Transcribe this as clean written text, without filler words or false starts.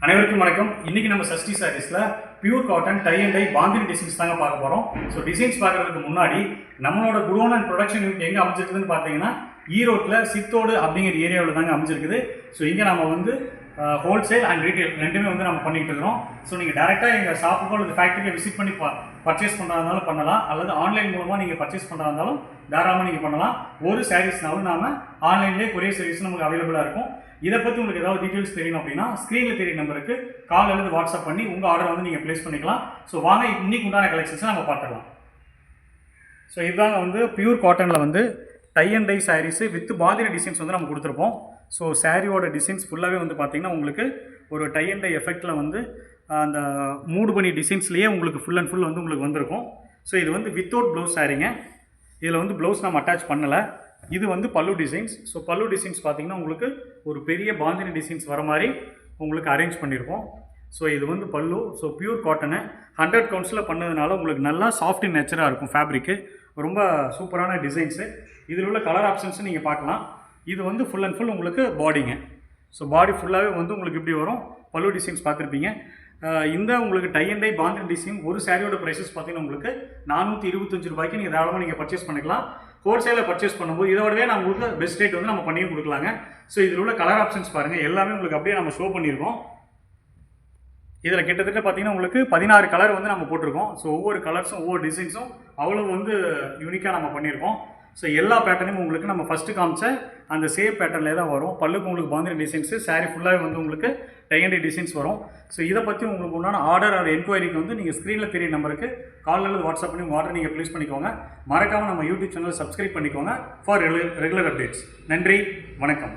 அனைவருக்கும் வணக்கம். இன்னைக்கு நம்ம சஷ்டி சாரீஸ்ல pure cotton tie and tie bandhani designs தாங்க பார்க்க போறோம். ஸோ டிசைன்ஸ் பார்க்கறதுக்கு முன்னாடி நம்மளோட குடோன் அண்ட் ப்ரொடக்ஷன் யூனிட் எங்கே அமைஞ்சிருக்குதுன்னு பார்த்தீங்கன்னா ஈரோட்டில் சித்தோடு அப்படிங்கிற ஏரியாவில் தாங்க அமைஞ்சிருக்குது. ஸோ இங்கே நம்ம வந்து ஹோல்சேல் அண்ட் ரீட்டைல் ரெண்டுமே வந்து நம்ம பண்ணிக்கிட்டு இருக்கிறோம். ஸோ நீங்கள் டேரெக்டாக எங்கள் ஷாப்புக்கோ அல்லது ஃபேக்ட்ரியை விசிட் பண்ணி பர்ச்சேஸ் பண்ணுறதா இருந்தாலும் பண்ணலாம், அல்லது ஆன்லைன் மூலமாக நீங்கள் பர்ச்சேஸ் பண்ணுறதா இருந்தாலும் தாராளமாக நீங்கள் பண்ணலாம். ஒரு சாரீஸ்னாலும் நாம ஆன்லைன்லேயே கொரியர் சர்வீஸ் நமக்கு அவைலபிளாக இருக்கும். இதை பற்றி உங்களுக்கு ஏதாவது டீட்டெயில்ஸ் தெரியணும் அப்படின்னா ஸ்க்ரீனில் தெரிய நம்பருக்கு கால் அல்லது வாட்ஸ்அப் பண்ணி உங்கள் ஆர்டர் வந்து நீங்கள் ப்ளேஸ் பண்ணிக்கலாம். ஸோ வாங்க இன்னைக்கு உண்டான கலெக்ஷன்ஸை நம்ம பார்த்துக்கலாம். ஸோ இதுதாங்க வந்து பியூர் காட்டனில் வந்து tie and tie saris with bandhani designs வந்து நம்ம கொடுத்துருப்போம். ஸோ சாரியோட டிசைன்ஸ் ஃபுல்லாகவே வந்து பார்த்திங்கன்னா உங்களுக்கு ஒரு டை அண்ட் டை எஃபெக்டில் வந்து அந்த மூடு பண்ணி டிசைன்ஸ்லேயே உங்களுக்கு ஃபுல் அண்ட் ஃபுல் வந்து உங்களுக்கு வந்திருக்கும். ஸோ இது வந்து வித்தவுட் ப்ளவுஸ் சாரீங்க. இதில் வந்து ப்ளவுஸ் நம்ம அட்டாச் பண்ணலை. இது வந்து பல்லு டிசைன்ஸ். ஸோ பல்லு டிசைன்ஸ் பார்த்திங்கன்னா உங்களுக்கு ஒரு பெரிய பாந்தினி டிசைன்ஸ் வர மாதிரி உங்களுக்கு அரேஞ்ச் பண்ணியிருக்கோம். ஸோ இது வந்து பல்லு. ஸோ பியூர் காட்டனு 100 கவுண்ட்ஸில் பண்ணதுனால உங்களுக்கு நல்லா சாஃப்ட் அண்ட் நேச்சராக இருக்கும். ஃபேப்ரிக்கு ரொம்ப சூப்பரான டிசைன்ஸு. இதில் உள்ள கலர் ஆப்ஷன்ஸும் நீங்கள் பார்க்கலாம். இது வந்து ஃபுல் அண்ட் ஃபுல் உங்களுக்கு பாடிங்க. ஸோ பாடி ஃபுல்லாகவே வந்து உங்களுக்கு இப்படி வரும். பல்லு டிசைன்ஸ் பார்த்துருப்பீங்க. இந்த உங்களுக்கு tie and tie bandhani design ஒரு சாரியோட ப்ரைஸஸ் பார்த்தீங்கன்னா உங்களுக்கு 425 ரூபாய்க்கு நீங்கள் தாராளமாக நீங்கள் பர்ச்சேஸ் பண்ணிக்கலாம். ஹோல்சேலில் பர்ச்சேஸ் பண்ணும்போது இதோடவே நான் உங்களுக்கு பெஸ்ட் ரேட் வந்து நம்ம பண்ணியும் கொடுக்கலாங்க. ஸோ இதில் உள்ள கலர் ஆப்ஷன்ஸ் பாருங்கள், எல்லாமே உங்களுக்கு அப்படியே நம்ம ஷோ பண்ணியிருக்கோம். இதில் கிட்டத்தட்ட பார்த்தீங்கன்னா உங்களுக்கு 16 கலர் வந்து நம்ம போட்டிருக்கோம். ஸோ ஒவ்வொரு கலர்ஸும் ஒவ்வொரு டிசைன்ஸும் அவ்வளோ வந்து யூனிக்காக நம்ம பண்ணியிருக்கோம். ஸோ எல்லா பேட்டர்னும் உங்களுக்கு நம்ம ஃபஸ்ட்டு காமிச்ச அந்த சேம் பேட்டர்னில் தான் வரும். பல்லுக்கு உங்களுக்கு பாந்தினி டிசைன்ஸு, சாரீ ஃபுல்லாகவே வந்து உங்களுக்கு டை அண்ட் டை டிசைன்ஸ் வரும். ஸோ இதை பற்றி உங்களுக்கு உண்டான ஆர்டர் ஆர் என்கொயரிக்கு வந்து நீங்கள் ஸ்க்ரீனில் தெரிய நம்பருக்கு கால் அல்லது வாட்ஸ்அப் பண்ணி உங்கள் ஆர்டர் நீங்கள் ப்ளேஸ் பண்ணிக்கோங்க. மறக்காமல் நம்ம யூடியூப் சேனலை சப்ஸ்கிரைப் பண்ணிக்கோங்க ஃபார் ரெகுலர் அப்டேட்ஸ். நன்றி, வணக்கம்.